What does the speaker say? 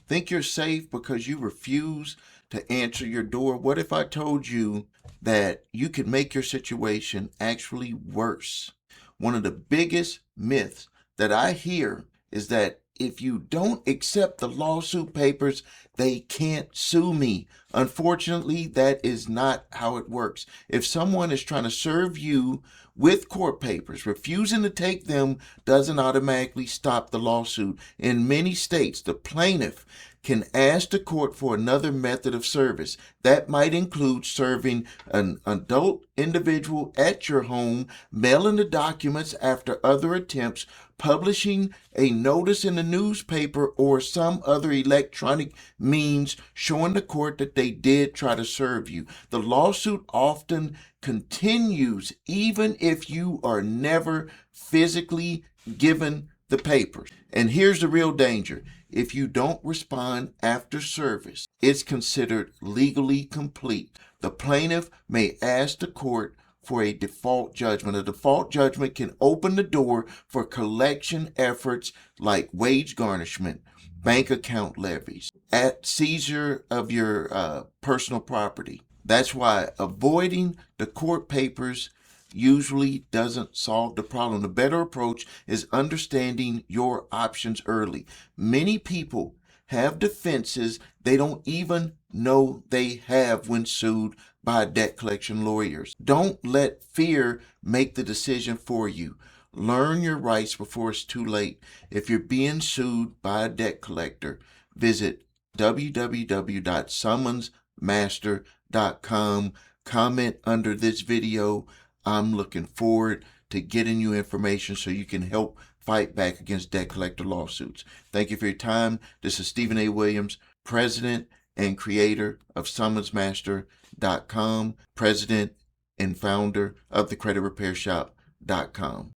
Think you're safe because you refuse to answer your door? What if I told you that you could make your situation actually worse? One of the biggest myths that I hear is that if you don't accept the lawsuit papers, they can't sue me. Unfortunately, that is not how it works. If someone is trying to serve you with court papers, refusing to take them doesn't automatically stop the lawsuit. In many states, the plaintiff can ask the court for another method of service. That might include serving an adult individual at your home, mailing the documents after other attempts, publishing a notice in the newspaper, or some other electronic means showing the court that they did try to serve you. The lawsuit often continues even if you are never physically given the papers. And here's the real danger. If you don't respond after service, it's considered legally complete. The plaintiff may ask the court for a default judgment. A default judgment can open the door for collection efforts like wage garnishment, bank account levies, at seizure of your personal property. That's why avoiding the court papers usually doesn't solve the problem. The better approach is understanding your options early. Many people have defenses they don't even know they have when sued by debt collection lawyers. Don't let fear make the decision for you. Learn your rights before it's too late. If you're being sued by a debt collector, visit www.summonsmaster.com. Comment under this video. I'm looking forward to getting you information so you can help fight back against debt collector lawsuits. Thank you for your time. This is Stephen A. Williams, President and creator of summonsmaster.com, President and founder of thecreditrepairshop.com.